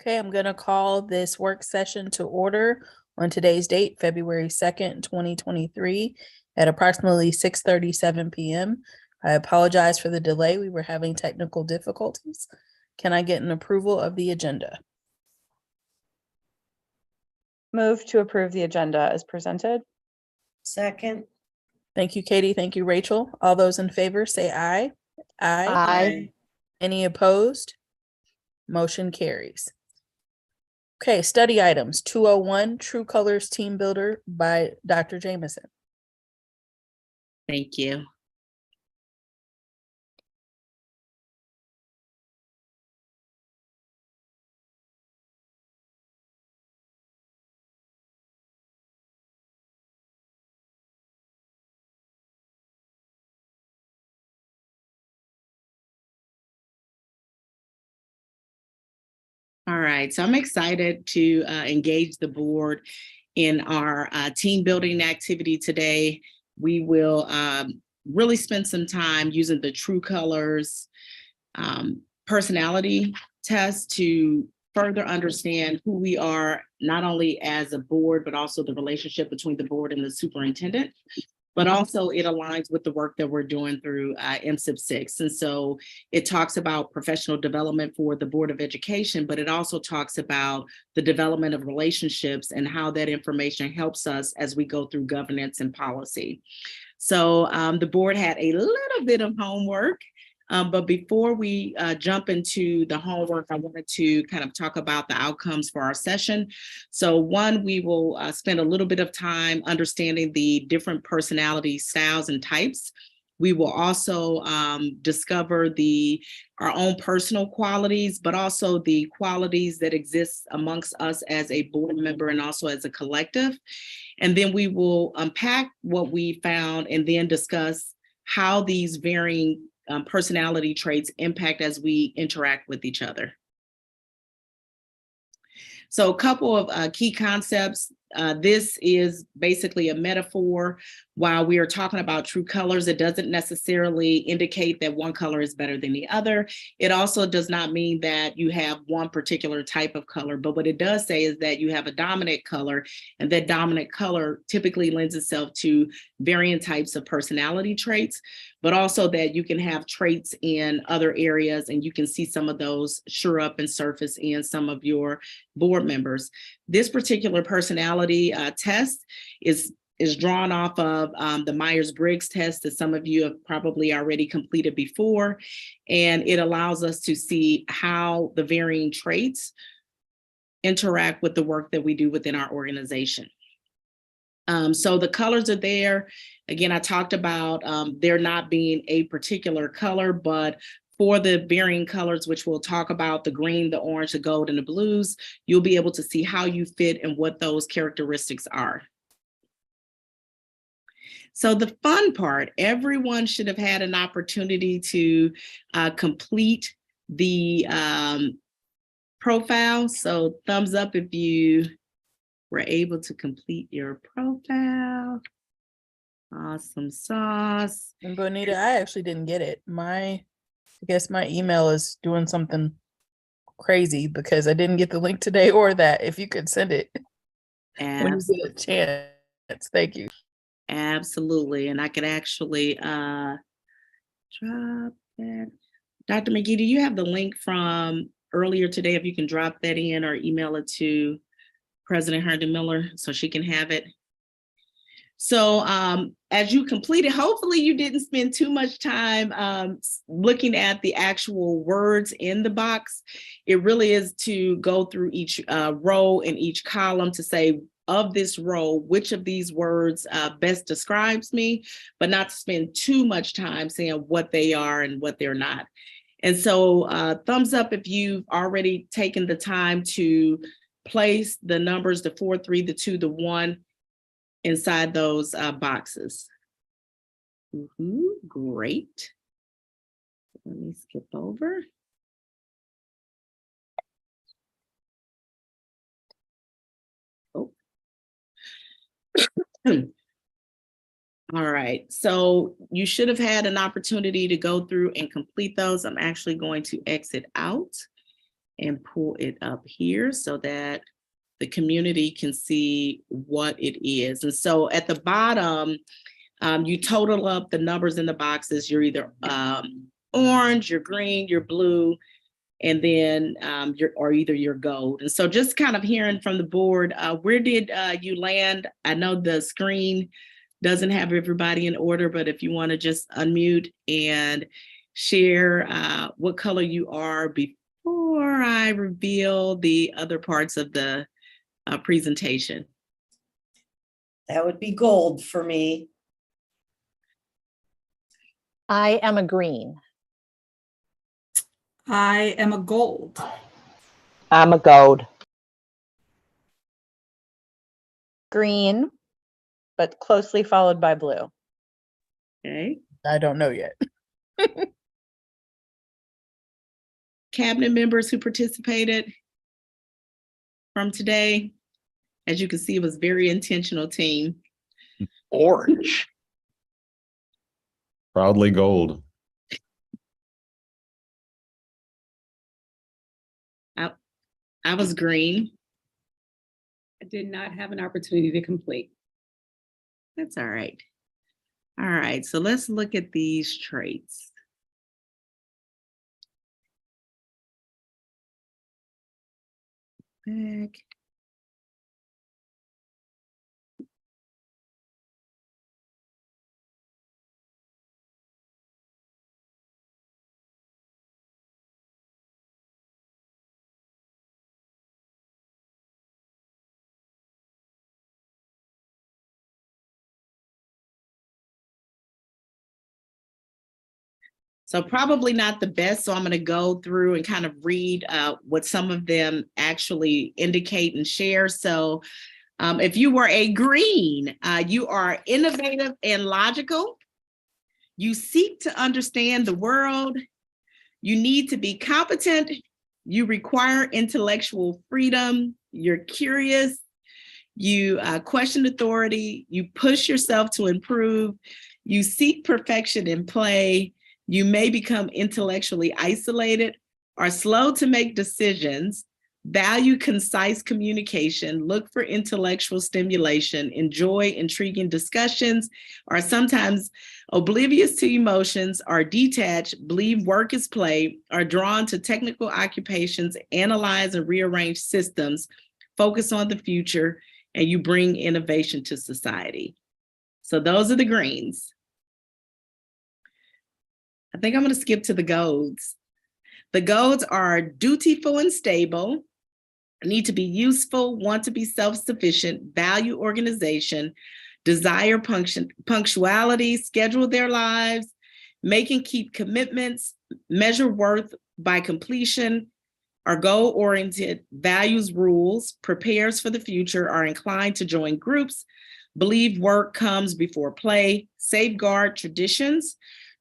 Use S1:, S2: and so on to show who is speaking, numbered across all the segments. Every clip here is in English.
S1: Okay, I'm going to call this work session to order on today's date, February 2nd, 2023 at approximately 6:37 p.m. I apologize for the delay. We were having technical difficulties. Can I get an approval of the agenda?
S2: Move to approve the agenda as presented.
S3: Second.
S1: Thank you, Katie. Thank you, Rachel. All those in favor say aye.
S2: Aye.
S1: Any opposed? Motion carries. Okay, study items 201 True Colors Team Builder by Dr. Jameson.
S3: Thank you. All right, so I'm excited to engage the board in our team building activity today. We will really spend some time using the True Colors personality test to further understand who we are, not only as a board, but also the relationship between the board and the superintendent. But also it aligns with the work that we're doing through MSIP 6. And so it talks about professional development for the Board of Education, but it also talks about the development of relationships and how that information helps us as we go through governance and policy. So the board had a little bit of homework. But before we jump into the homework, I wanted to kind of talk about the outcomes for our session. So one, we will spend a little bit of time understanding the different personality styles and types. We will also discover our own personal qualities, but also the qualities that exist amongst us as a board member and also as a collective. And then we will unpack what we found and then discuss how these varying personality traits impact as we interact with each other. So a couple of key concepts. This is basically a metaphor. While we are talking about true colors, it doesn't necessarily indicate that one color is better than the other. It also does not mean that you have one particular type of color, but what it does say is that you have a dominant color, and that dominant color typically lends itself to varying types of personality traits, but also that you can have traits in other areas, and you can see some of those sure up and surface in some of your board members. This particular personality test is drawn off of the Myers-Briggs test that some of you have probably already completed before, and it allows us to see how the varying traits interact with the work that we do within our organization. So the colors are there. Again, I talked about there not being a particular color, but for the varying colors, which we'll talk about, the green, the orange, the gold, and the blues, you'll be able to see how you fit and what those characteristics are. So the fun part, everyone should have had an opportunity to complete the profile. So thumbs up if you were able to complete your profile. Awesome sauce.
S1: And Bonita, I actually didn't get it. I guess my email is doing something crazy because I didn't get the link today or that. If you could send it when you get a chance. Thank you.
S3: Absolutely. And I could actually drop that. Dr. McGee, do you have the link from earlier today? If you can drop that in or email it to President Herndon Miller so she can have it. So as you complete it, hopefully you didn't spend too much time looking at the actual words in the box. It really is to go through each row and each column to say, of this row, which of these words best describes me, but not to spend too much time saying what they are and what they're not. And so thumbs up if you've already taken the time to place the numbers, the 4, 3, the 2, the 1 inside those boxes. Great. Let me skip over. Oh. All right, so you should have had an opportunity to go through and complete those. I'm actually going to exit out and pull it up here so that the community can see what it is. And so at the bottom, you total up the numbers in the boxes. You're either orange, you're green, you're blue, and then you're gold. And so just kind of hearing from the board, where did you land? I know the screen doesn't have everybody in order, but if you want to just unmute and share what color you are before I reveal the other parts of the presentation.
S4: That would be gold for me.
S5: I am a green.
S6: I am a gold.
S5: I'm a gold.
S2: Green, but closely followed by blue.
S3: Okay.
S1: I don't know yet.
S3: Cabinet members who participated from today, as you can see, it was very intentional team.
S5: Orange.
S7: Proudly gold.
S3: I was green.
S6: I did not have an opportunity to complete.
S3: That's all right. All right, so let's look at these traits. Back. So probably not the best. So I'm going to go through and kind of read what some of them actually indicate and share. So if you were a green, you are innovative and logical. You seek to understand the world. You need to be competent. You require intellectual freedom. You're curious. You question authority. You push yourself to improve. You seek perfection in play. You may become intellectually isolated, are slow to make decisions, value concise communication, look for intellectual stimulation, enjoy intriguing discussions, are sometimes oblivious to emotions, are detached, believe work is play, are drawn to technical occupations, analyze and rearrange systems, focus on the future, and you bring innovation to society. So those are the greens. I think I'm going to skip to the golds. The golds are dutiful and stable, need to be useful, want to be self-sufficient, value organization, desire punctuality, schedule their lives, make and keep commitments, measure worth by completion, are goal-oriented, values rules, prepares for the future, are inclined to join groups, believe work comes before play, safeguard traditions,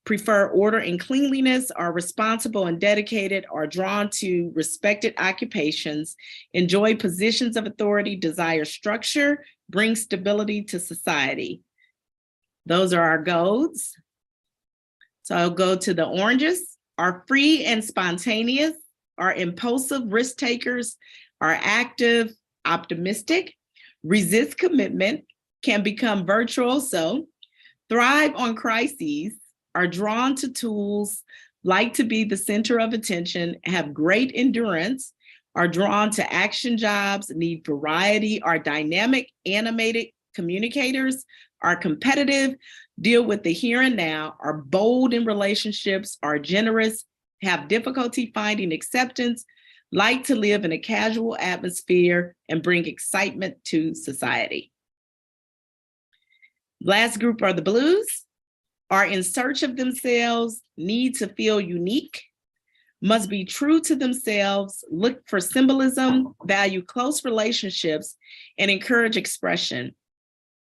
S3: prefer order and cleanliness, are responsible and dedicated, are drawn to respected occupations, enjoy positions of authority, desire structure, bring stability to society. Those are our golds. So I'll go to the oranges, are free and spontaneous, are impulsive risk takers, are active, optimistic, resist commitment, can become virtuoso, thrive on crises, are drawn to tools, like to be the center of attention, have great endurance, are drawn to action jobs, need variety, are dynamic, animated communicators, are competitive, deal with the here and now, are bold in relationships, are generous, have difficulty finding acceptance, like to live in a casual atmosphere, and bring excitement to society. Last group are the blues, are in search of themselves, need to feel unique, must be true to themselves, look for symbolism, value close relationships, and encourage expression,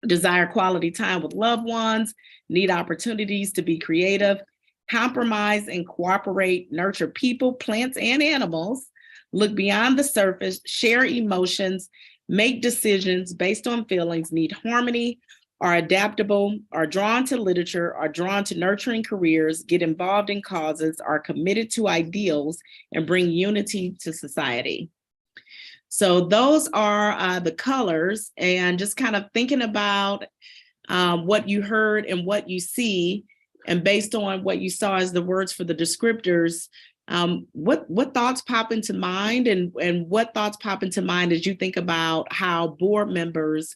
S3: desire quality time with loved ones, need opportunities to be creative, compromise and cooperate, nurture people, plants, and animals, look beyond the surface, share emotions, make decisions based on feelings, need harmony, are adaptable, are drawn to literature, are drawn to nurturing careers, get involved in causes, are committed to ideals, and bring unity to society. So those are the colors, and just kind of thinking about what you heard and what you see, and based on what you saw as the words for the descriptors, what thoughts pop into mind, and what thoughts pop into mind as you think about how board members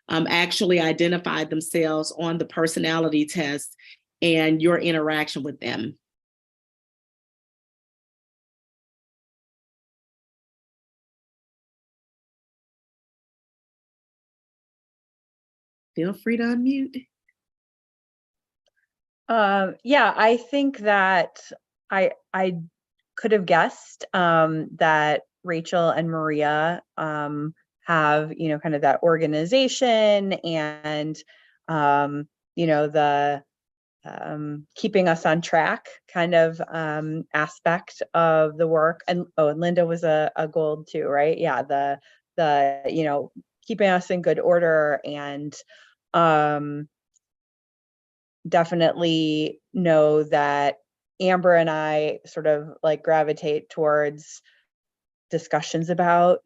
S3: actually identified themselves on the personality test and your interaction with them? Feel free to unmute.
S2: Yeah, I think that I could have guessed that Rachel and Maria have, kind of that organization and the keeping us on track kind of aspect of the work. And Linda was a gold too, right? Yeah, the keeping us in good order, and definitely know that Amber and I sort of like gravitate towards discussions about,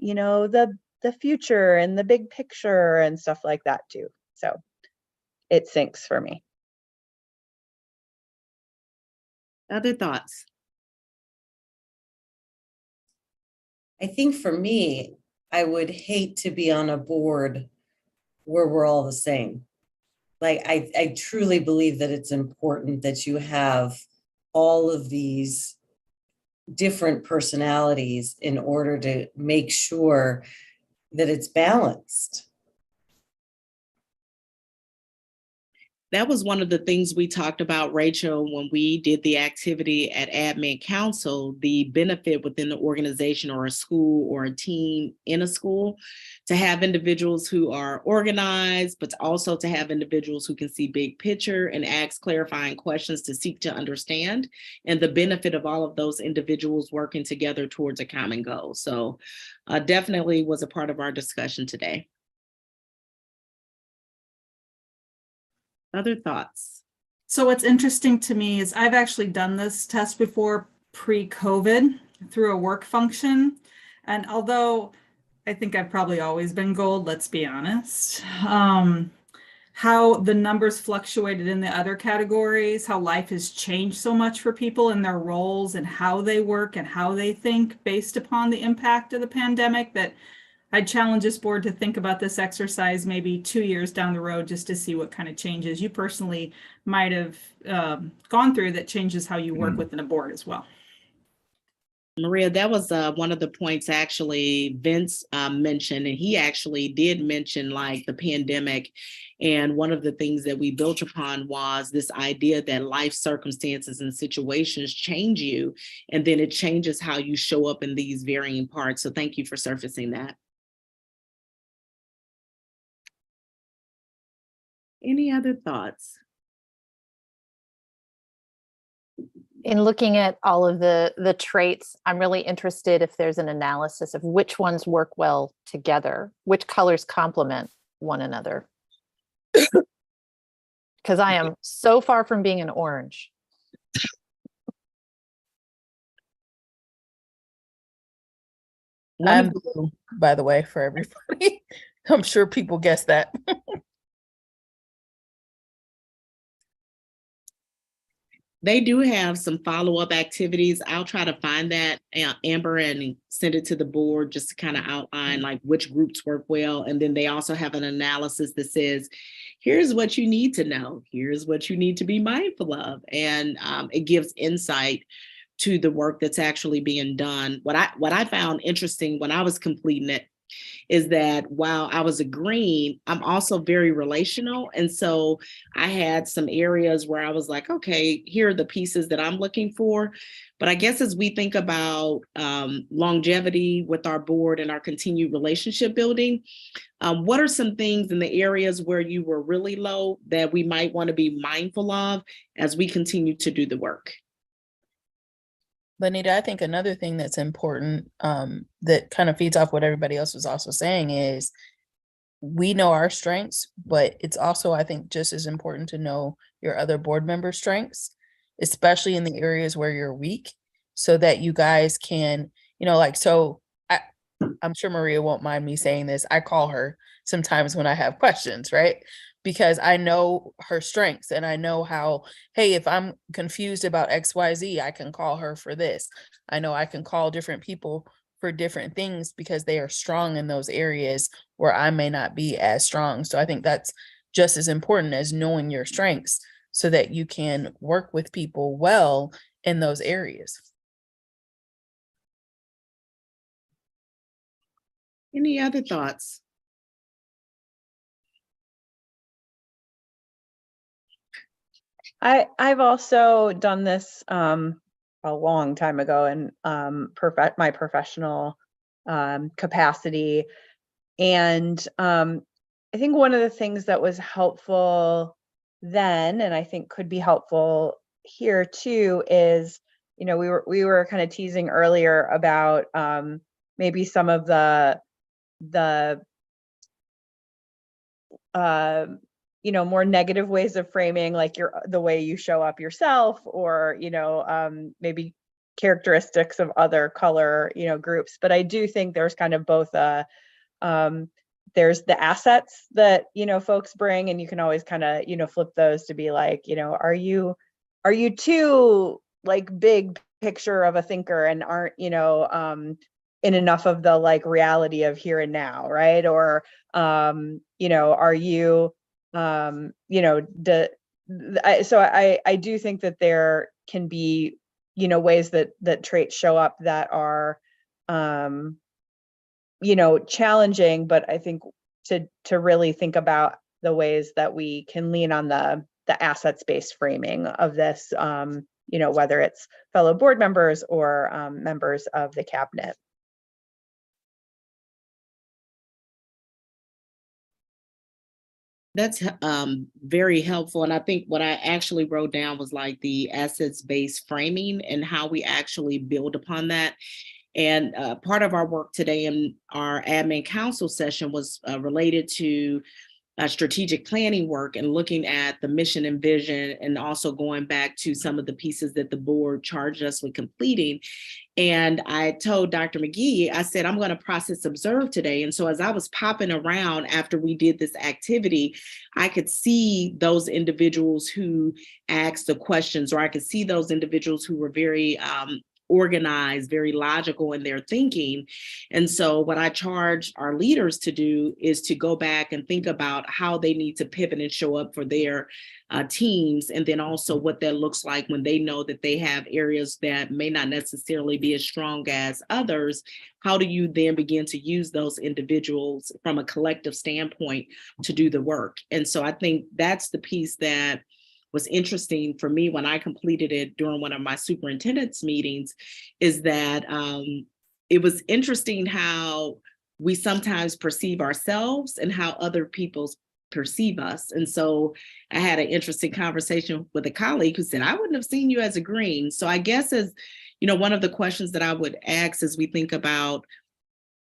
S2: the future and the big picture and stuff like that too. So it syncs for me.
S3: Other thoughts?
S4: I think for me, I would hate to be on a board where we're all the same. Like, I truly believe that it's important that you have all of these different personalities in order to make sure that it's balanced.
S3: That was one of the things we talked about, Rachel, when we did the activity at Admin Council, the benefit within the organization or a school or a team in a school to have individuals who are organized, but also to have individuals who can see big picture and ask clarifying questions to seek to understand, and the benefit of all of those individuals working together towards a common goal. So definitely was a part of our discussion today. Other thoughts?
S7: So what's interesting to me is I've actually done this test before pre-COVID through a work function. And although I think I've probably always been gold, let's be honest, how the numbers fluctuated in the other categories, how life has changed so much for people in their roles and how they work and how they think based upon the impact of the pandemic, that I'd challenge this board to think about this exercise maybe 2 years down the road, just to see what kind of changes you personally might have gone through that changes how you work within a board as well.
S3: Maria, that was one of the points actually Vince mentioned, and he actually did mention like the pandemic. And one of the things that we built upon was this idea that life circumstances and situations change you, and then it changes how you show up in these varying parts. So thank you for surfacing that. Any other thoughts?
S5: In looking at all of the traits, I'm really interested if there's an analysis of which ones work well together, which colors complement one another. Because I am so far from being an orange.
S1: I'm blue, by the way, for everybody. I'm sure people guessed that.
S3: They do have some follow-up activities. I'll try to find that, Amber, and send it to the board just to kind of outline like which groups work well. And then they also have an analysis that says, here's what you need to know. Here's what you need to be mindful of. And it gives insight to the work that's actually being done. What I found interesting when I was completing it is that while I was a green, I'm also very relational. And so I had some areas where I was like, okay, here are the pieces that I'm looking for. But I guess as we think about longevity with our board and our continued relationship building, what are some things in the areas where you were really low that we might want to be mindful of as we continue to do the work?
S1: Lenita, I think another thing that's important that kind of feeds off what everybody else was also saying is we know our strengths, but it's also, I think, just as important to know your other board member strengths, especially in the areas where you're weak, so that you guys can, like, so I'm sure Maria won't mind me saying this. I call her sometimes when I have questions, right? Because I know her strengths and I know how, hey, if I'm confused about XYZ, I can call her for this. I know I can call different people for different things because they are strong in those areas where I may not be as strong. So I think that's just as important as knowing your strengths so that you can work with people well in those areas.
S3: Any other thoughts?
S2: I've also done this a long time ago in my professional capacity. And I think one of the things that was helpful then, and I think could be helpful here too, is, we were kind of teasing earlier about maybe some of the more negative ways of framing, like the way you show up yourself, or maybe characteristics of other color groups. But I do think there's kind of both there's the assets that folks bring, and you can always kind of flip those to be like, are you too like big picture of a thinker and aren't in enough of the like reality of here and now, right? Or are you so I do think that there can be ways that traits show up that are challenging, but I think to really think about the ways that we can lean on the assets-based framing of this, whether it's fellow board members or members of the cabinet.
S3: That's very helpful. And I think what I actually wrote down was like the assets-based framing and how we actually build upon that. And part of our work today in our admin council session was related to strategic planning work and looking at the mission and vision, and also going back to some of the pieces that the board charged us with completing. And I told Dr. McGee, I said, I'm going to process observe today. And so as I was popping around after we did this activity, I could see those individuals who asked the questions, or I could see those individuals who were very organized, very logical in their thinking. And so what I charge our leaders to do is to go back and think about how they need to pivot and show up for their teams, and then also what that looks like when they know that they have areas that may not necessarily be as strong as others. How do you then begin to use those individuals from a collective standpoint to do the work? And so I think that's the piece that was interesting for me when I completed it during one of my superintendent's meetings, is that it was interesting how we sometimes perceive ourselves and how other people perceive us. And so I had an interesting conversation with a colleague who said, I wouldn't have seen you as a green. So I guess as, one of the questions that I would ask as we think about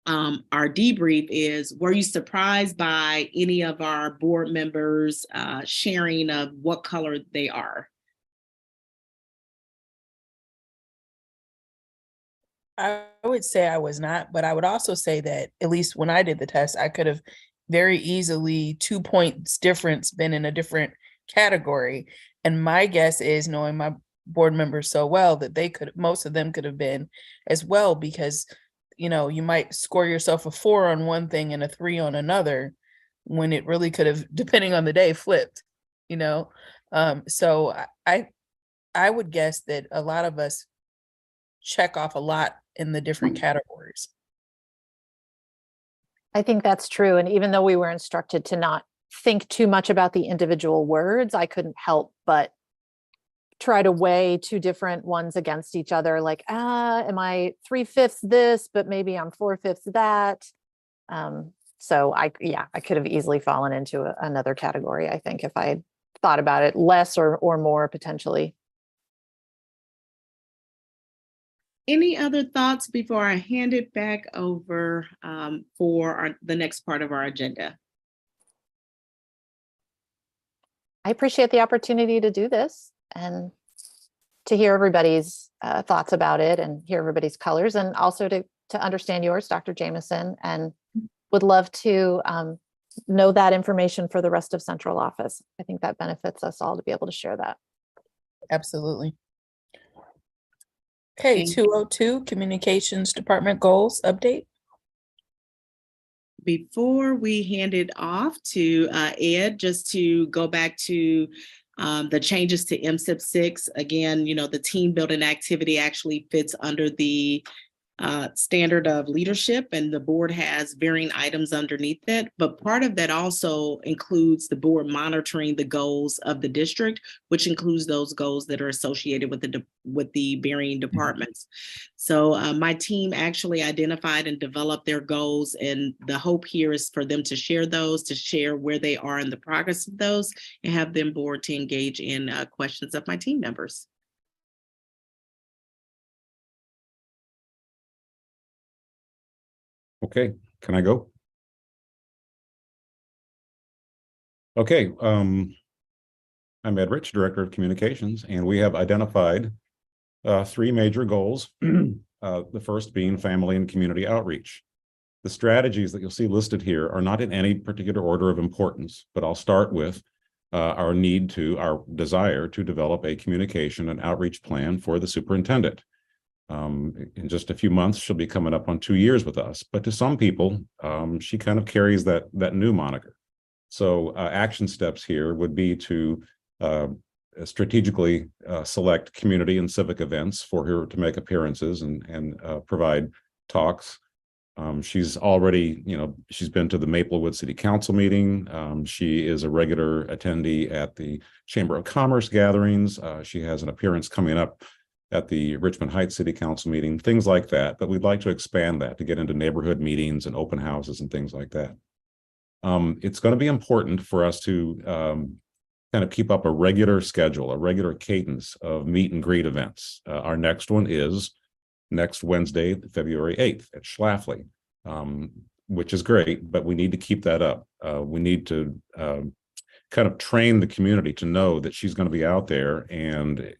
S3: our debrief is, were you surprised by any of our board members sharing of what color they are?
S1: I would say I was not, but I would also say that at least when I did the test, I could have very easily 2 points difference been in a different category. And my guess is, knowing my board members so well, that most of them could have been as well, because you might score yourself a 4 on one thing and a 3 on another, when it really could have, depending on the day, flipped, so I would guess that a lot of us check off a lot in the different categories.
S5: I think that's true. And even though we were instructed to not think too much about the individual words, I couldn't help but try to weigh two different ones against each other. Like, am I 3/5 this, but maybe I'm 4/5 that. So I could have easily fallen into another category, I think, if I had thought about it less or more potentially.
S3: Any other thoughts before I hand it back over for the next part of our agenda?
S5: I appreciate the opportunity to do this and to hear everybody's thoughts about it and hear everybody's colors, and also to understand yours, Dr. Jameson, and would love to know that information for the rest of central office. I think that benefits us all to be able to share that.
S1: Absolutely. Okay,
S3: Thank
S1: 202, Communications Department Goals Update.
S3: Before we hand it off to Ed, just to go back to the changes to MSIP 6, again, the team building activity actually fits under the standard of leadership, and the board has varying items underneath it. But part of that also includes the board monitoring the goals of the district, which includes those goals that are associated with the varying departments. So my team actually identified and developed their goals, and the hope here is for them to share those, to share where they are in the progress of those, and have them board to engage in questions of my team members.
S8: Okay, can I go? Okay, I'm Ed Rich, Director of Communications, and we have identified 3 major goals. The first being family and community outreach. The strategies that you'll see listed here are not in any particular order of importance, but I'll start with our desire to develop a communication and outreach plan for the superintendent. In just a few months, she'll be coming up on 2 years with us, but to some people, she kind of carries that new moniker. So action steps here would be to strategically select community and civic events for her to make appearances and provide talks. She's already, she's been to the Maplewood City Council meeting. She is a regular attendee at the Chamber of Commerce gatherings. She has an appearance coming up at the Richmond Heights City Council meeting, things like that. But we'd like to expand that to get into neighborhood meetings and open houses and things like that. It's going to be important for us to kind of keep up a regular schedule, a regular cadence of meet and greet events. Our next one is next Wednesday, February 8th at Schlafly, which is great, but we need to keep that up. We need to kind of train the community to know that she's going to be out there, and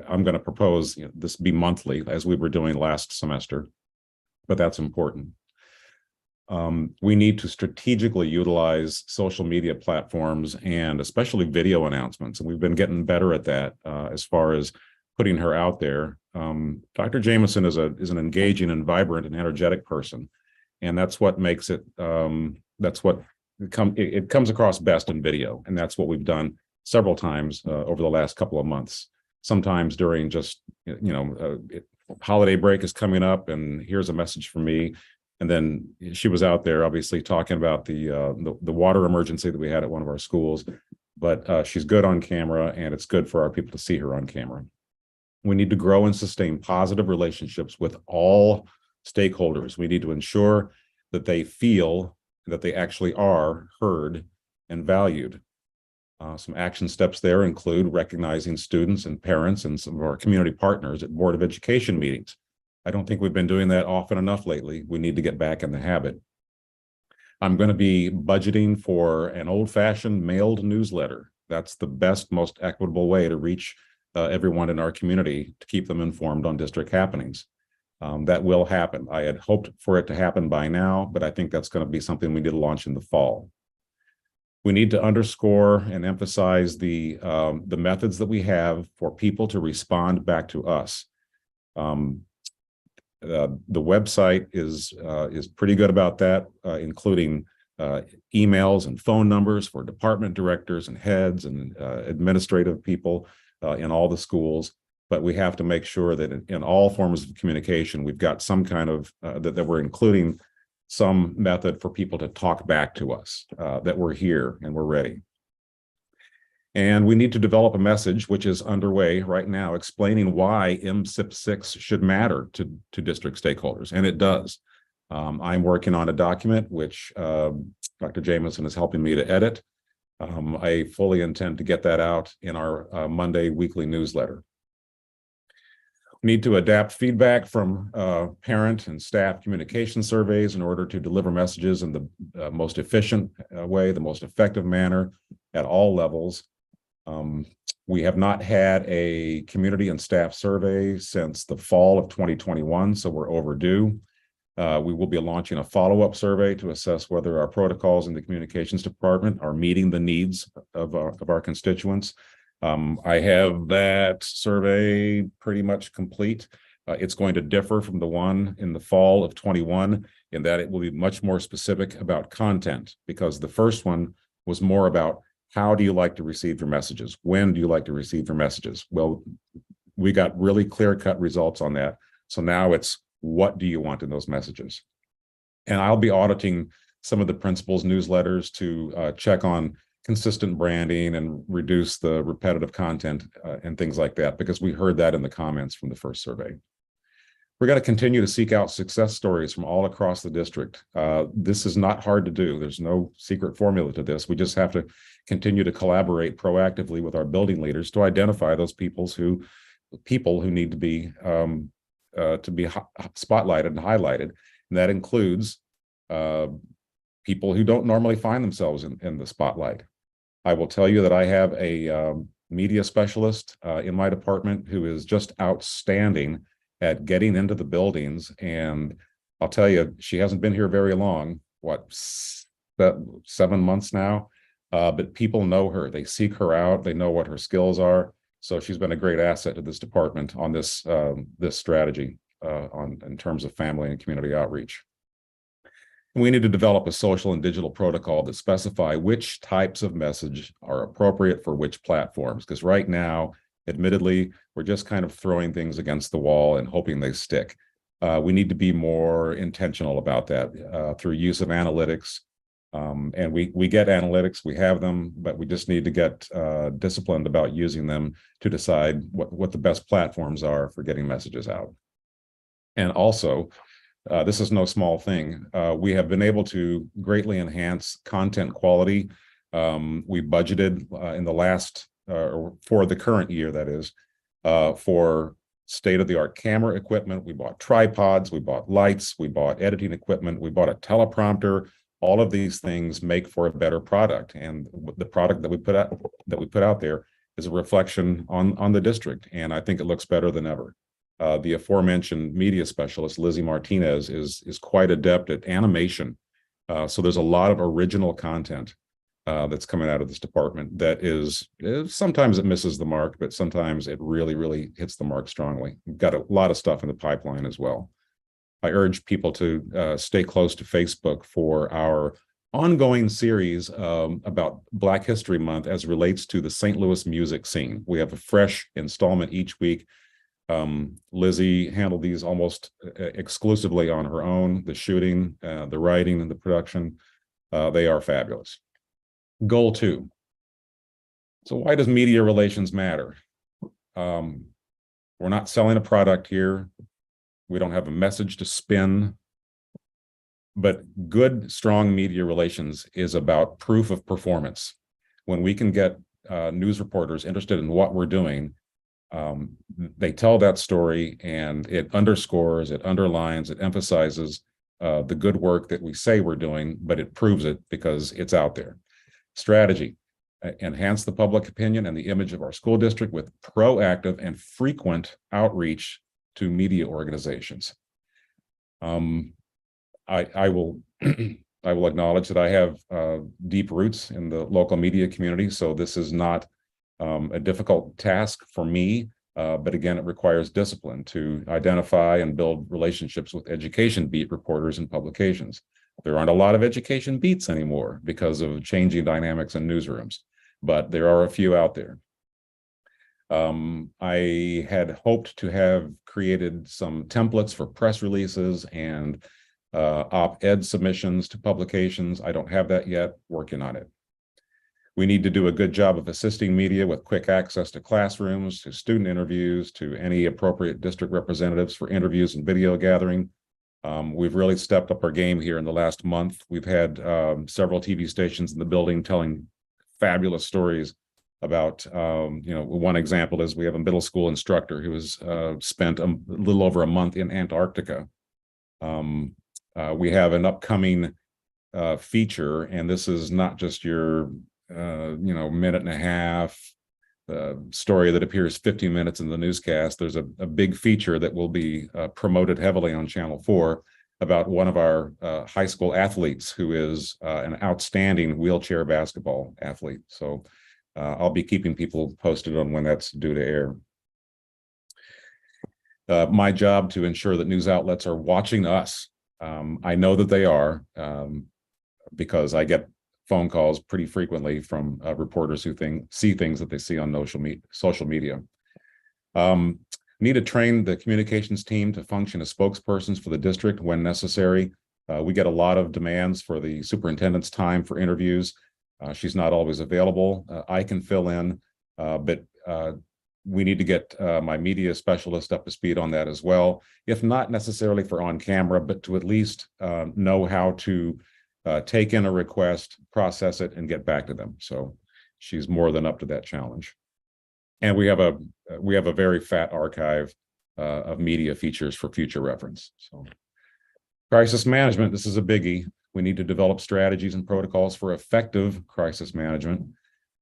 S8: I'm going to propose this be monthly as we were doing last semester, but that's important. We need to strategically utilize social media platforms and especially video announcements, and we've been getting better at that as far as putting her out there. Dr. Jameson is an engaging and vibrant and energetic person, and that's what makes it it comes across best in video, and that's what we've done several times over the last couple of months. Sometimes during just holiday break is coming up, and here's a message from me, and then she was out there obviously talking about the water emergency that we had at one of our schools. But she's good on camera, and it's good for our people to see her on camera. We need to grow and sustain positive relationships with all stakeholders. We need to ensure that they feel that they actually are heard and valued. Some action steps there include recognizing students and parents and some of our community partners at Board of Education meetings. I don't think we've been doing that often enough lately. We need to get back in the habit. I'm going to be budgeting for an old-fashioned mailed newsletter. That's the best, most equitable way to reach everyone in our community to keep them informed on district happenings. That will happen. I had hoped for it to happen by now, but I think that's going to be something we need to launch in the fall. We need to underscore and emphasize the methods that we have for people to respond back to us. The website is pretty good about that, including emails and phone numbers for department directors and heads and administrative people in all the schools. But we have to make sure that in all forms of communication, we've got some kind of, that we're including some method for people to talk back to us, that we're here and we're ready. And we need to develop a message, which is underway right now, explaining why MSIP 6 should matter to district stakeholders, and it does. I'm working on a document which Dr. Jameson is helping me to edit. I fully intend to get that out in our Monday weekly newsletter. We need to adapt feedback from parent and staff communication surveys in order to deliver messages in the most efficient way, the most effective manner at all levels. We have not had a community and staff survey since the fall of 2021, so we're overdue. We will be launching a follow-up survey to assess whether our protocols in the communications department are meeting the needs of our constituents. I have that survey pretty much complete. It's going to differ from the one in the fall of 21 in that it will be much more specific about content, because the first one was more about how do you like to receive your messages? When do you like to receive your messages? Well, we got really clear-cut results on that. So now it's what do you want in those messages? And I'll be auditing some of the principals' newsletters to check on consistent branding and reduce the repetitive content and things like that, because we heard that in the comments from the first survey. We're going to continue to seek out success stories from all across the district. This is not hard to do. There's no secret formula to this. We just have to continue to collaborate proactively with our building leaders to identify those people who need to be spotlighted and highlighted. And that includes people who don't normally find themselves in the spotlight. I will tell you that I have a media specialist in my department who is just outstanding at getting into the buildings. And I'll tell you, she hasn't been here very long, 7 months now, but people know her. They seek her out. They know what her skills are. So she's been a great asset to this department on this strategy in terms of family and community outreach. And we need to develop a social and digital protocol that specify which types of message are appropriate for which platforms, because right now, admittedly, we're just kind of throwing things against the wall and hoping they stick. We need to be more intentional about that through use of analytics. And we get analytics, we have them, but we just need to get disciplined about using them to decide what the best platforms are for getting messages out. And also, this is no small thing. We have been able to greatly enhance content quality. We budgeted in the last, for the current year, that is, for state-of-the-art camera equipment. We bought tripods, we bought lights, we bought editing equipment, we bought a teleprompter. All of these things make for a better product, and the product that we put out there is a reflection on the district, and I think it looks better than ever. The aforementioned media specialist, Lizzie Martinez, is quite adept at animation. So there's a lot of original content that's coming out of this department that sometimes it misses the mark, but sometimes it really, really hits the mark strongly. We've got a lot of stuff in the pipeline as well. I urge people to stay close to Facebook for our ongoing series about Black History Month as relates to the St. Louis music scene. We have a fresh installment each week. Lizzie handled these almost exclusively on her own, the shooting, the writing, and the production. They are fabulous. Goal 2. So why does media relations matter? We're not selling a product here. We don't have a message to spin. But good, strong media relations is about proof of performance. When we can get news reporters interested in what we're doing, they tell that story, and it underscores, it underlines, it emphasizes the good work that we say we're doing, but it proves it because it's out there. Strategy: enhance the public opinion and the image of our school district with proactive and frequent outreach to media organizations. I will acknowledge that I have deep roots in the local media community, so this is not a difficult task for me, but again, it requires discipline to identify and build relationships with education beat reporters and publications. There aren't a lot of education beats anymore because of changing dynamics in newsrooms, but there are a few out there. I had hoped to have created some templates for press releases and op-ed submissions to publications. I don't have that yet, working on it. We need to do a good job of assisting media with quick access to classrooms, to student interviews, to any appropriate district representatives for interviews and video gathering. We've really stepped up our game here in the last month. We've had several TV stations in the building telling fabulous stories about, one example is we have a middle school instructor who has spent a little over a month in Antarctica. We have an upcoming feature, and this is not just your minute and a half story that appears 15 minutes in the newscast, there's a big feature that will be promoted heavily on Channel 4 about one of our high school athletes who is an outstanding wheelchair basketball athlete. So I'll be keeping people posted on when that's due to air. My job to ensure that news outlets are watching us. I know that they are because I get phone calls pretty frequently from reporters who see things that they see on social media. Need to train the communications team to function as spokespersons for the district when necessary. We get a lot of demands for the superintendent's time for interviews. She's not always available. I can fill in, but we need to get my media specialist up to speed on that as well, if not necessarily for on camera, but to at least know how to take in a request, process it, and get back to them. So she's more than up to that challenge. And we have a very fat archive of media features for future reference. So crisis management, this is a biggie. We need to develop strategies and protocols for effective crisis management.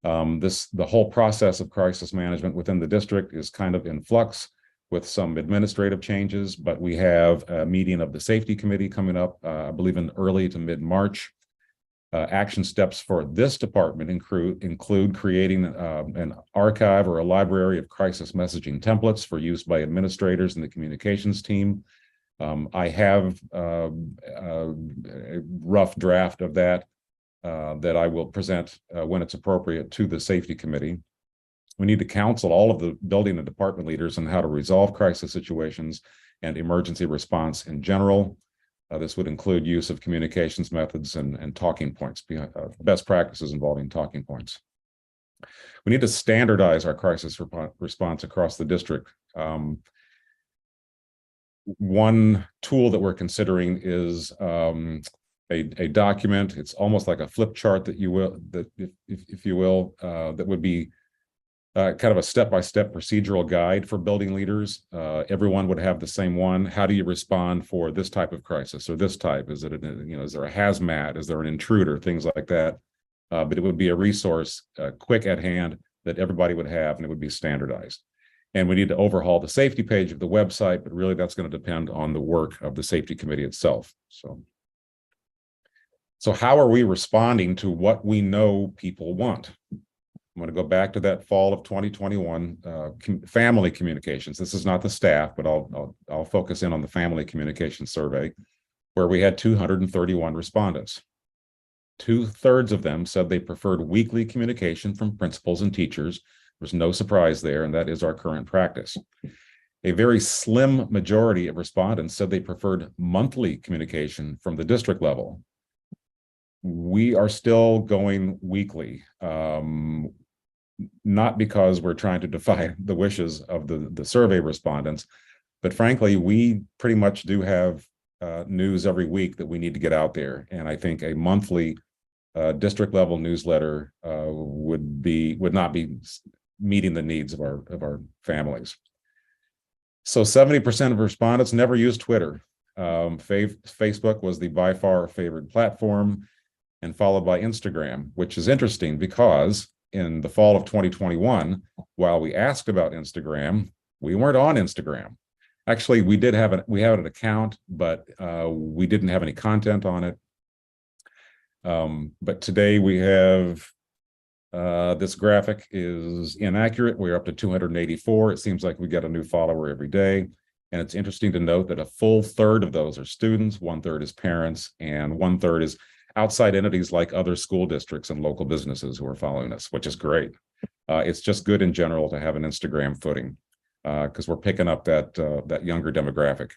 S8: The whole process of crisis management within the district is kind of in flux with some administrative changes, but we have a meeting of the safety committee coming up, I believe in early to mid-March. Action steps for this department include creating an archive or a library of crisis messaging templates for use by administrators and the communications team. I have a rough draft of that that I will present when it's appropriate to the safety committee. We need to counsel all of the building and department leaders on how to resolve crisis situations and emergency response in general. This would include use of communications methods and talking points, best practices involving talking points. We need to standardize our crisis response across the district. One tool that we're considering is a document. It's almost like a flip chart that you will, if you will, that would be kind of a step-by-step procedural guide for building leaders. Everyone would have the same one. How do you respond for this type of crisis or this type? Is it, is there a hazmat? Is there an intruder? Things like that. But it would be a resource quick at hand that everybody would have, and it would be standardized. And we need to overhaul the safety page of the website, but really that's going to depend on the work of the safety committee itself. So how are we responding to what we know people want? I'm going to go back to that fall of 2021 family communications. This is not the staff, but I'll focus in on the family communication survey, where we had 231 respondents. 2/3 of them said they preferred weekly communication from principals and teachers. There's no surprise there, and that is our current practice. A very slim majority of respondents said they preferred monthly communication from the district level. We are still going weekly. Not because we're trying to defy the wishes of the survey respondents, but frankly, we pretty much do have news every week that we need to get out there. And I think a monthly district level newsletter would not be meeting the needs of our families. So 70% of respondents never used Twitter. Facebook was the by far favored platform, and followed by Instagram, which is interesting because in the fall of 2021, while we asked about Instagram, we weren't on Instagram. Actually, we had an account, but we didn't have any content on it. But today we have this graphic is inaccurate. We're up to 284. It seems like we get a new follower every day. And it's interesting to note that a full third of those are students, 1/3 is parents, and 1/3 is outside entities like other school districts and local businesses who are following us, which is great. It's just good in general to have an Instagram footing because we're picking up that younger demographic.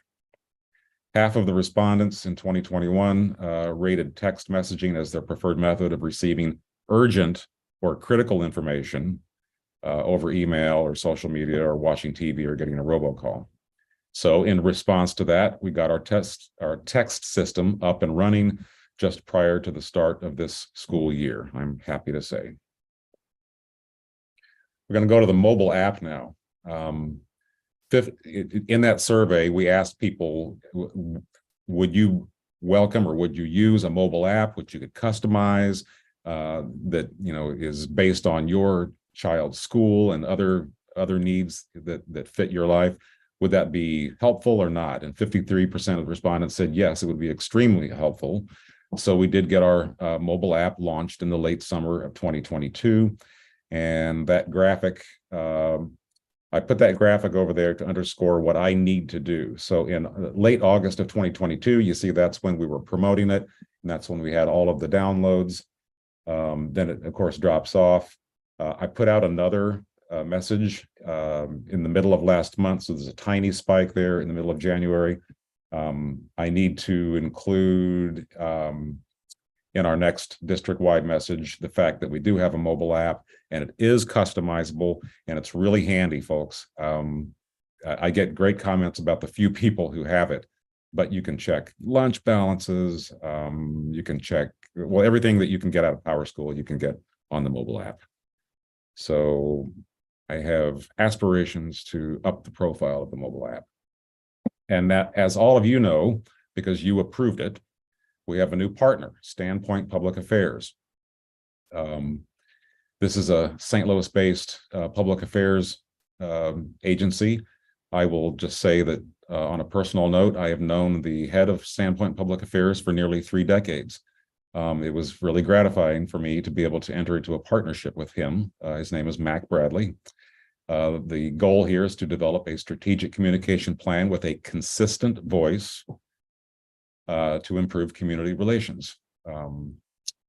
S8: Half of the respondents in 2021 rated text messaging as their preferred method of receiving urgent or critical information over email or social media or watching TV or getting a robocall. So in response to that, we got our text system up and running just prior to the start of this school year, I'm happy to say. We're going to go to the mobile app now. In that survey, we asked people, would you welcome or would you use a mobile app which you could customize that is based on your child's school and other needs that fit your life. Would that be helpful or not? And 53% of the respondents said yes, it would be extremely helpful. So we did get our mobile app launched in the late summer of 2022. And that graphic, I put that graphic over there to underscore what I need to do. So in late August of 2022, you see that's when we were promoting it. And that's when we had all of the downloads. Then it, of course, drops off. I put out another message in the middle of last month. So there's a tiny spike there in the middle of January. I need to include in our next district-wide message the fact that we do have a mobile app and it is customizable and it's really handy, folks. I get great comments about the few people who have it, but you can check lunch balances. You can check, well, everything that you can get out of PowerSchool, you can get on the mobile app. So I have aspirations to up the profile of the mobile app. And that, as all of you know, because you approved it, we have a new partner, Standpoint Public Affairs. This is a St. Louis-based public affairs agency. I will just say that on a personal note, I have known the head of Standpoint Public Affairs for nearly 3 decades. It was really gratifying for me to be able to enter into a partnership with him. His name is Mac Bradley. The goal here is to develop a strategic communication plan with a consistent voice to improve community relations.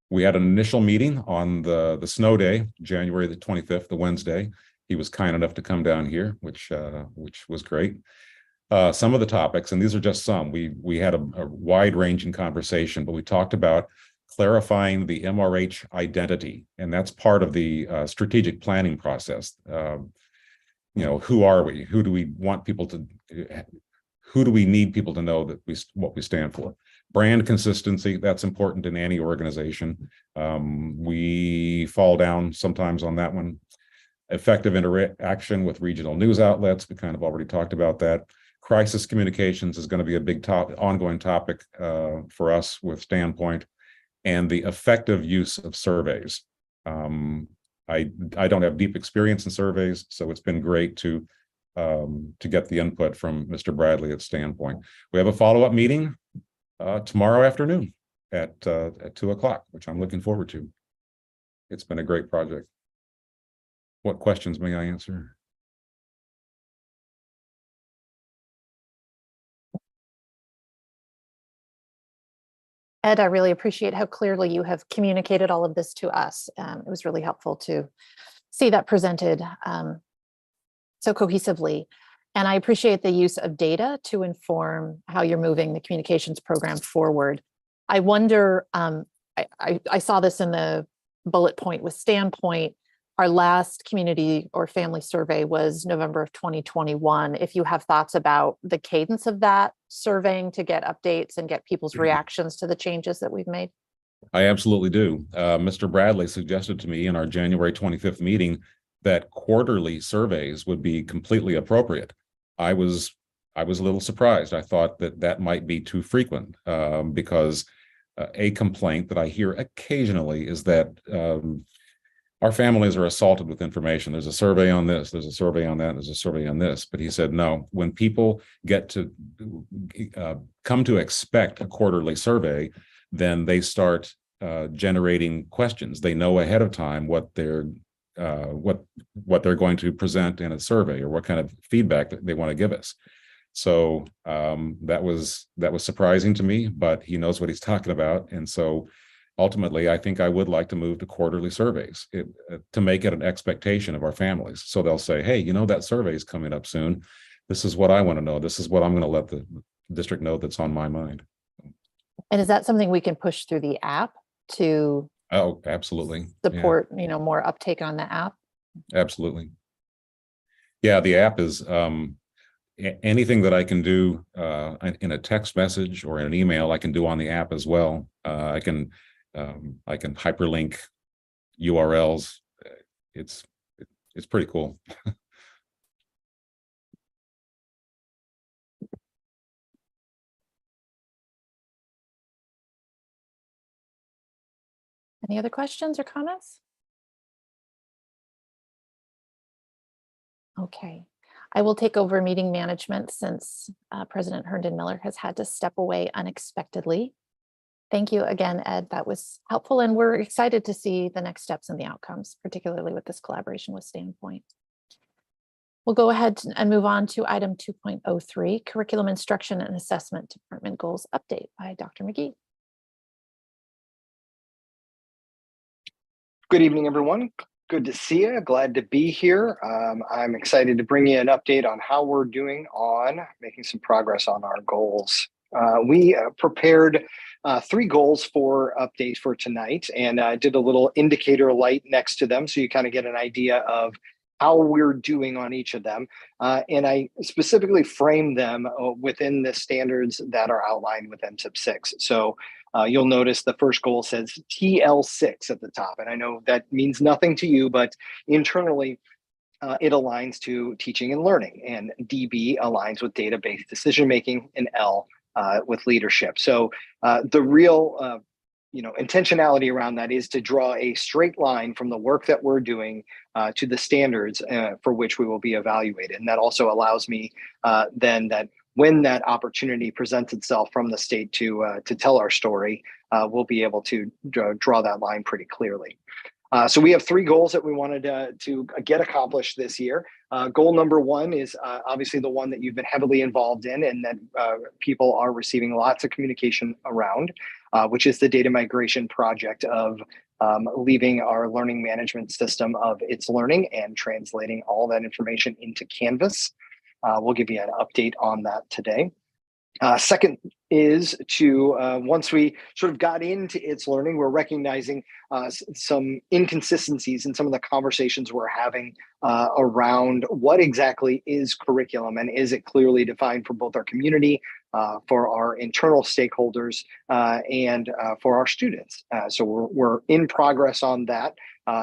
S8: We had an initial meeting on the snow day, January the 25th, the Wednesday. He was kind enough to come down here, which was great. Some of the topics, and these are just some, we had a wide-ranging conversation, but we talked about clarifying the MRH identity, and that's part of the strategic planning process. You know, who are we? Who do we want people to? Who do we need people to know that what we stand for? Brand consistency, that's important in any organization. We fall down sometimes on that one. Effective interaction with regional news outlets, we kind of already talked about that. Crisis communications is going to be a big ongoing topic for us with Standpoint, and the effective use of surveys. I don't have deep experience in surveys, so it's been great to get the input from Mr. Bradley at Standpoint. We have a follow-up meeting tomorrow afternoon at 2 o'clock, which I'm looking forward to. It's been a great project. What questions may I answer?
S5: Ed, I really appreciate how clearly you have communicated all of this to us. It was really helpful to see that presented so cohesively. And I appreciate the use of data to inform how you're moving the communications program forward. I wonder, I saw this in the bullet point with Standpoint. Our last community or family survey was November of 2021. If you have thoughts about the cadence of that surveying to get updates and get people's reactions to the changes that we've made.
S8: I absolutely do. Mr. Bradley suggested to me in our January 25th meeting that quarterly surveys would be completely appropriate. I was a little surprised. I thought that might be too frequent because a complaint that I hear occasionally is that our families are assaulted with information. There's a survey on this, there's a survey on that, there's a survey on this. But he said, no, when people get to come to expect a quarterly survey, then they start generating questions. They know ahead of time what they're going to present in a survey or what kind of feedback that they want to give us. So that was surprising to me, but he knows what he's talking about. And so ultimately, I think I would like to move to quarterly surveys to make it an expectation of our families. So they'll say, hey, you know, that survey is coming up soon. This is what I want to know. This is what I'm going to let the district know that's on my mind.
S5: And is that something we can push through the app to
S8: absolutely
S5: support, you know, more uptake on the app?
S8: Absolutely. Yeah, the app is anything that I can do in a text message or in an email, I can do on the app as well. I can hyperlink URLs. It's pretty cool.
S5: Any other questions or comments? Okay. I will take over meeting management since President Herndon Miller has had to step away unexpectedly. Thank you again, Ed. That was helpful, and we're excited to see the next steps and the outcomes, particularly with this collaboration with Standpoint. We'll go ahead and move on to item 2.03, Curriculum Instruction and Assessment Department Goals Update by Dr. McGee.
S9: Good evening, everyone. Good to see you. Glad to be here. I'm excited to bring you an update on how we're doing on making some progress on our goals. We prepared 3 goals for updates for tonight, and I did a little indicator light next to them so you kind of get an idea of how we're doing on each of them. And I specifically framed them within the standards that are outlined within MSIP 6. So you'll notice the first goal says TL6 at the top. And I know that means nothing to you, but internally, it aligns to teaching and learning. And DB aligns with database decision-making, and L with leadership. So the real intentionality around that is to draw a straight line from the work that we're doing to the standards for which we will be evaluated. And that also allows me then that when that opportunity presents itself from the state to tell our story, we'll be able to draw that line pretty clearly. So we have 3 goals that we wanted to get accomplished this year. Goal number 1 is obviously the one that you've been heavily involved in and that people are receiving lots of communication around, which is the data migration project of leaving our learning management system of its learning and translating all that information into Canvas. We'll give you an update on that today. Second is to, once we sort of got into its learning, we're recognizing some inconsistencies in some of the conversations we're having around what exactly is curriculum and is it clearly defined for both our community, for our internal stakeholders, and for our students. So we're in progress on that,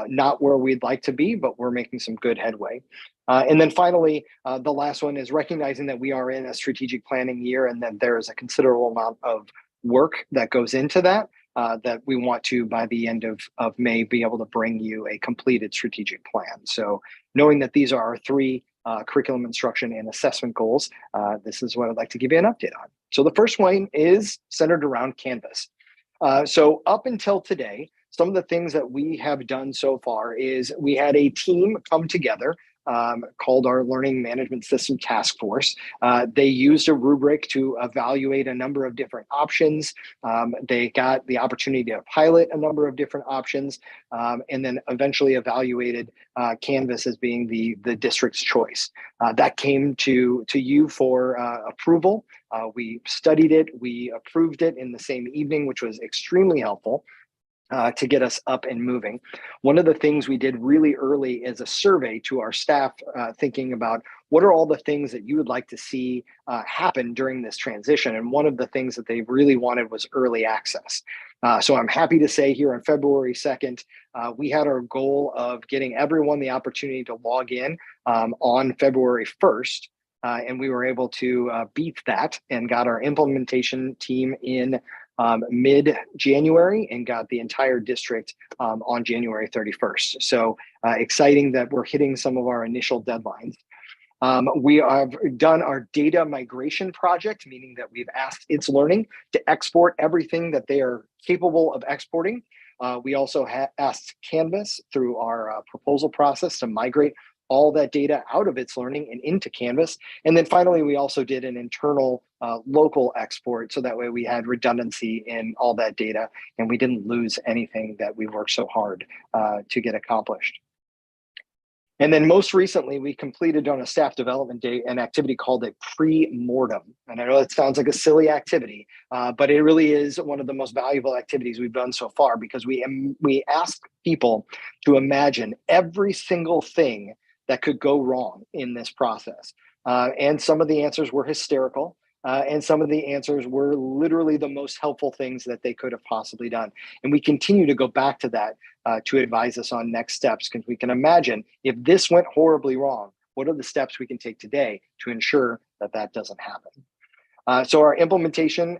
S9: not where we'd like to be, but we're making some good headway. And then finally, the last one is recognizing that we are in a strategic planning year and that there is a considerable amount of work that goes into that, that we want to, by the end of May, be able to bring you a completed strategic plan. So knowing that these are our 3 curriculum instruction and assessment goals, this is what I'd like to give you an update on. So the first one is centered around Canvas. So up until today, some of the things that we have done so far is we had a team come together called our Learning Management System Task Force. They used a rubric to evaluate a number of different options. They got the opportunity to pilot a number of different options, and then eventually evaluated Canvas as being the district's choice. That came to you for approval. We studied it, we approved it in the same evening, which was extremely helpful. To get us up and moving. One of the things we did really early is a survey to our staff, thinking about what are all the things that you would like to see happen during this transition. And one of the things that they really wanted was early access. So I'm happy to say here on February 2nd, we had our goal of getting everyone the opportunity to log in on February 1st. And we were able to beat that and got our implementation team in mid-January and got the entire district on January 31st. So exciting that we're hitting some of our initial deadlines. We have done our data migration project, meaning that we've asked It's Learning to export everything that they are capable of exporting. We also asked Canvas through our proposal process to migrate all that data out of It's Learning and into Canvas. And then finally, we also did an internal local export. So that way we had redundancy in all that data and we didn't lose anything that we worked so hard to get accomplished. And then most recently, we completed on a staff development day an activity called a pre-mortem. And I know it sounds like a silly activity, but it really is one of the most valuable activities we've done so far because we asked people to imagine every single thing that could go wrong in this process. And some of the answers were hysterical. And some of the answers were literally the most helpful things that they could have possibly done. And we continue to go back to that to advise us on next steps, because we can imagine if this went horribly wrong, what are the steps we can take today to ensure that that doesn't happen? So our implementation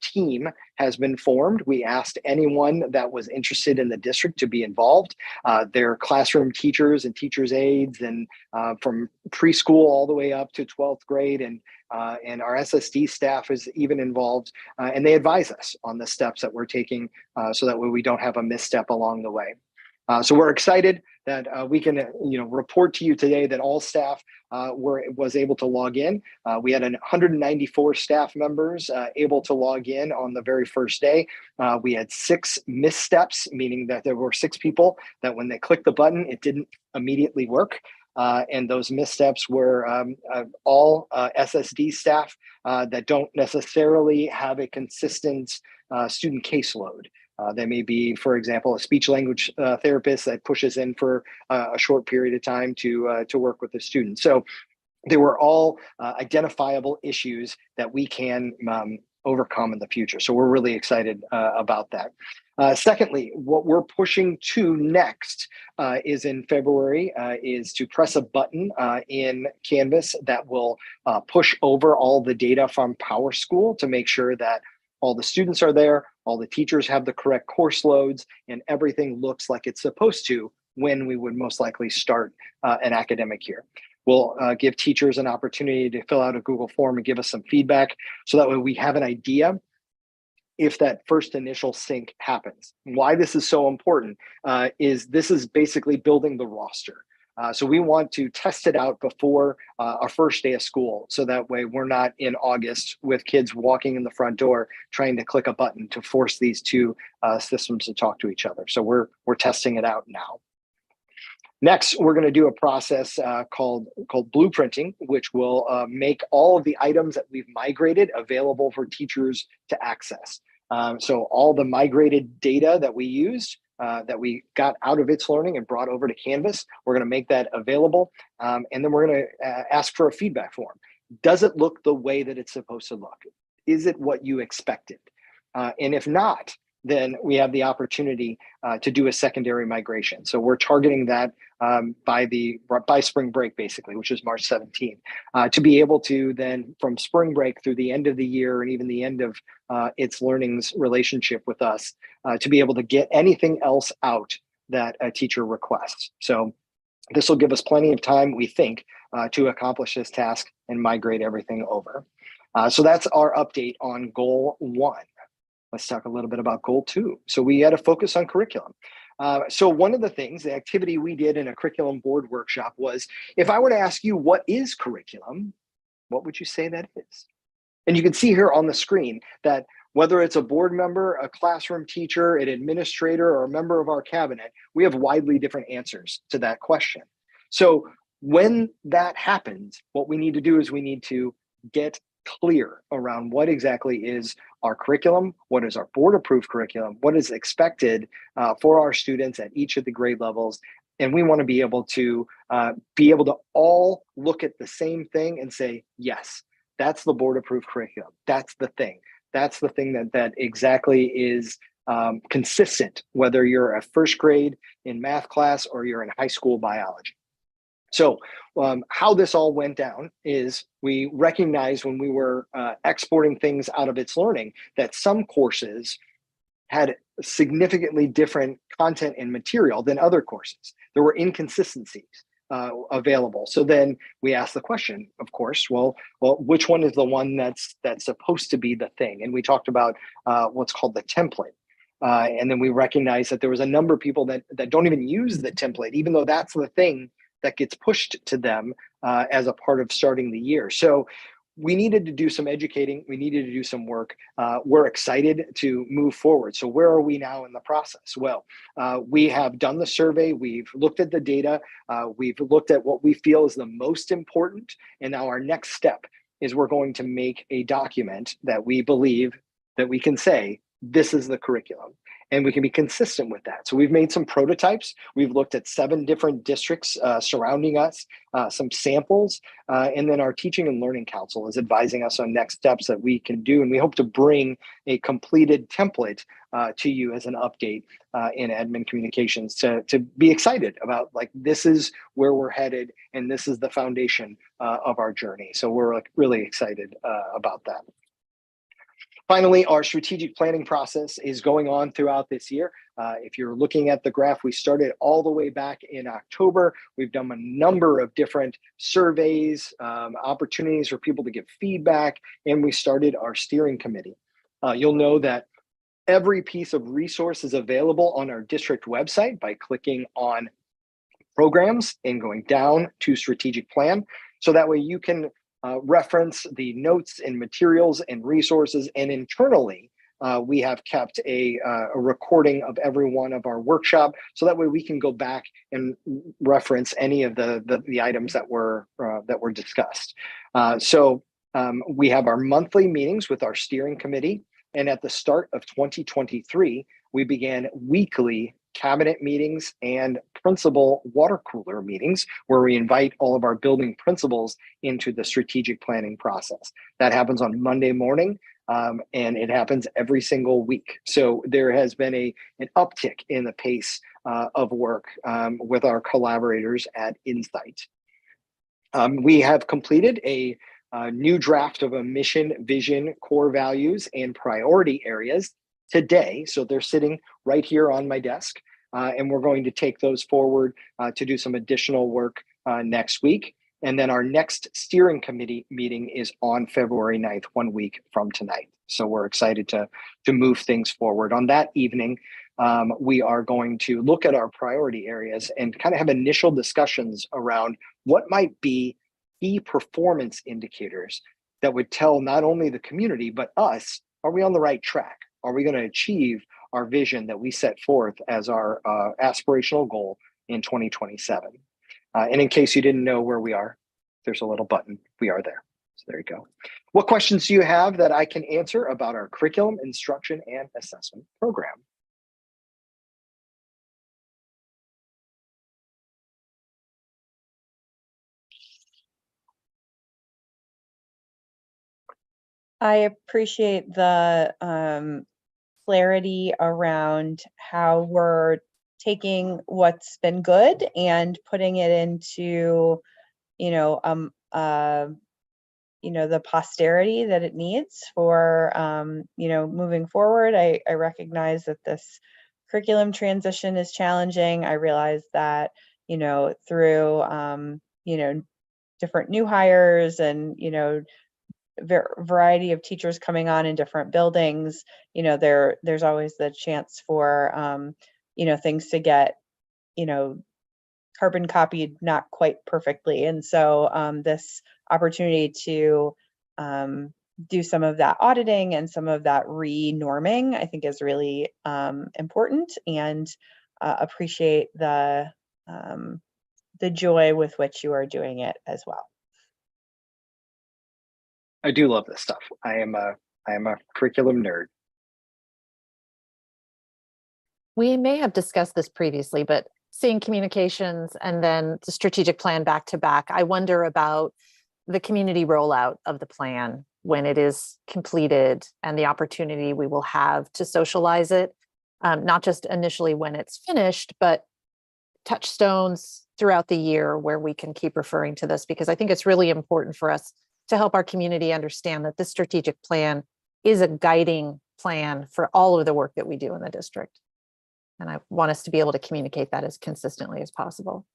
S9: team has been formed. We asked anyone that was interested in the district to be involved. Their classroom teachers and teachers' aides, and from preschool all the way up to 12th grade, and our SSD staff is even involved, and they advise us on the steps that we're taking, so that way we don't have a misstep along the way. So we're excited that we can report to you today that all staff was able to log in. We had 194 staff members able to log in on the very first day. We had 6 missteps, meaning that there were 6 people that when they clicked the button, it didn't immediately work. And those missteps were all SSD staff that don't necessarily have a consistent student caseload. They may be, for example, a speech language therapist that pushes in for a short period of time to work with the student. So they were all identifiable issues that we can overcome in the future. So we're really excited about that. Secondly, what we're pushing to next is in February, is to press a button in Canvas that will push over all the data from PowerSchool to make sure that all the students are there, all the teachers have the correct course loads, and everything looks like it's supposed to when we would most likely start an academic year. We'll give teachers an opportunity to fill out a Google form and give us some feedback, so that way we have an idea if that first initial sync happens. Why this is so important is this is basically building the roster. So we want to test it out before our first day of school, so that way we're not in August with kids walking in the front door trying to click a button to force these two systems to talk to each other. So we're testing it out now. Next, we're going to do a process called blueprinting, which will make all of the items that we've migrated available for teachers to access. So all the migrated data that we used, that we got out of It's Learning and brought over to Canvas, we're going to make that available. And then we're going to ask for a feedback form. Does it look the way that it's supposed to look? Is it what you expected? And if not, then we have the opportunity to do a secondary migration. So we're targeting that by spring break, basically, which is March 17th, to be able to then, from spring break through the end of the year and even the end of It's Learning's relationship with us, to be able to get anything else out that a teacher requests. So this will give us plenty of time, we think, to accomplish this task and migrate everything over. So that's our update on goal 1. Let's talk a little bit about goal 2. So we had a focus on curriculum. So one of the things, the activity we did in a curriculum board workshop was, if I were to ask you what is curriculum, what would you say that is? And you can see here on the screen that whether it's a board member, a classroom teacher, an administrator, or a member of our cabinet, we have widely different answers to that question. So when that happens, what we need to do is we need to get clear around what exactly is our curriculum, what is our board approved curriculum, what is expected for our students at each of the grade levels. And we want to be able to all look at the same thing and say, yes, that's the board approved curriculum. That's the thing. That's the thing that exactly is consistent, whether you're a first grade in math class or you're in high school biology. So how this all went down is we recognized when we were exporting things out of It's Learning that some courses had significantly different content and material than other courses. There were inconsistencies available. So then we asked the question, of course, well, which one is the one that's supposed to be the thing? And we talked about what's called the template. And then we recognized that there was a number of people that don't even use the template, even though that's the thing that gets pushed to them as a part of starting the year. So we needed to do some educating. We needed to do some work. We're excited to move forward. So where are we now in the process? Well, we have done the survey. We've looked at the data. We've looked at what we feel is the most important. And now our next step is we're going to make a document that we believe that we can say, this is the curriculum. and we can be consistent with that. So we've made some prototypes. We've looked at 7 different districts surrounding us, some samples, and then our Teaching and Learning Council is advising us on next steps that we can do. And we hope to bring a completed template to you as an update in admin communications to be excited about, like, this is where we're headed and this is the foundation of our journey. So we're like really excited about that. Finally, our strategic planning process is going on throughout this year. If you're looking at the graph, we started all the way back in October. We've done a number of different surveys, opportunities for people to give feedback, and we started our steering committee. You'll know that every piece of resource is available on our district website by clicking on programs and going down to strategic plan. So that way you can reference the notes and materials and resources. And internally, we have kept a recording of every one of our workshop. So that way we can go back and reference any of the items that were discussed. So we have our monthly meetings with our steering committee. And at the start of 2023, we began weekly cabinet meetings and principal water cooler meetings where we invite all of our building principals into the strategic planning process. That happens on Monday morning, and it happens every single week. So there has been an uptick in the pace of work with our collaborators at Insight. We have completed a new draft of a mission, vision, core values, and priority areas today. So they're sitting right here on my desk. And we're going to take those forward to do some additional work next week. And then our next steering committee meeting is on February 9th, 1 week from tonight. So we're excited to move things forward. On that evening, we are going to look at our priority areas and kind of have initial discussions around what might be key performance indicators that would tell not only the community, but us, are we on the right track? Are we going to achieve our vision that we set forth as our aspirational goal in 2027? And in case you didn't know where we are, there's a little button. We are there. So there you go. What questions do you have that I can answer about our curriculum, instruction, and assessment program?
S2: I appreciate the clarity around how we're taking what's been good and putting it into, the posterity that it needs for, moving forward. I recognize that this curriculum transition is challenging. I realize that, through, different new hires and, variety of teachers coming on in different buildings, there's always the chance for things to get carbon copied not quite perfectly. And so this opportunity to do some of that auditing and some of that re-norming, I think, is really important, and appreciate the joy with which you are doing it as well.
S9: I do love this stuff. I am a curriculum nerd.
S5: We may have discussed this previously, but seeing communications and then the strategic plan back to back, I wonder about the community rollout of the plan when it is completed and the opportunity we will have to socialize it, not just initially when it's finished, but touchstones throughout the year where we can keep referring to this, because I think it's really important for us to help our community understand that this strategic plan is a guiding plan for all of the work that we do in the district. And I want us to be able to communicate that as consistently as possible.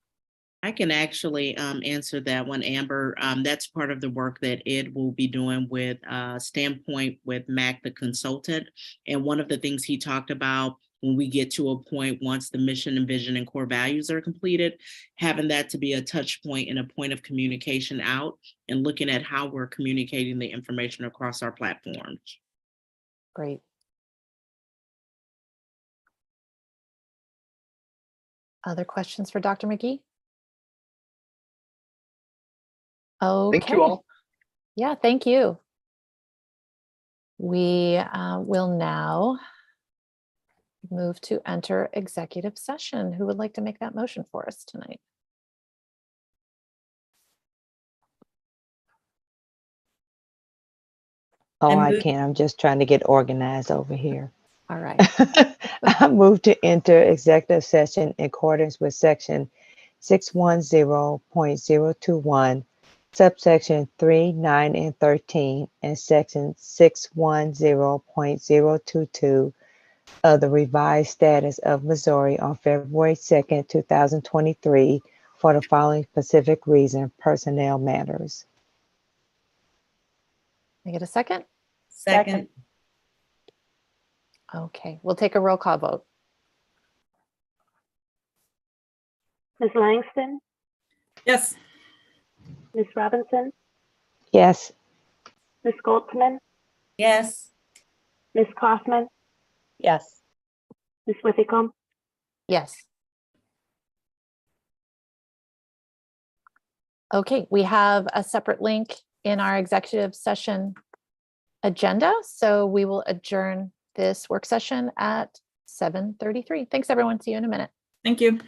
S3: I can actually answer that one, Amber. That's part of the work that Ed will be doing with Standpoint with Mac, the consultant. And one of the things he talked about when we get to a point, once the mission and vision and core values are completed, having that to be a touch point and a point of communication out, and looking at how we're communicating the information across our platforms.
S5: Great. Other questions for Dr. McGee? Okay.
S9: Thank you all.
S5: Yeah, thank you. We will now move to enter executive session. Who would like to make that motion for us tonight?
S10: Oh,
S7: And
S10: I
S7: move-
S10: can. I'm just trying to get organized over here.
S5: All right.
S10: I move to enter executive session in accordance with section 610.021, subsection 3, 9, and 13, and section 610.022 of the revised status of Missouri on February 2nd, 2023, for the following specific reason: personnel matters.
S5: Can I get a second?
S4: Second,
S5: Okay, we'll take a roll call vote.
S11: Ms. Langston,
S7: Yes.
S11: Ms. Robinson,
S10: Yes.
S11: Ms. Goldsman,
S4: yes.
S11: Ms. Kaufman,
S2: Yes.
S11: Ms. Withicombe.
S5: Yes. Okay, we have a separate link in our executive session agenda, so we will adjourn this work session at 7:33. Thanks, everyone. See you in a minute.
S7: Thank you.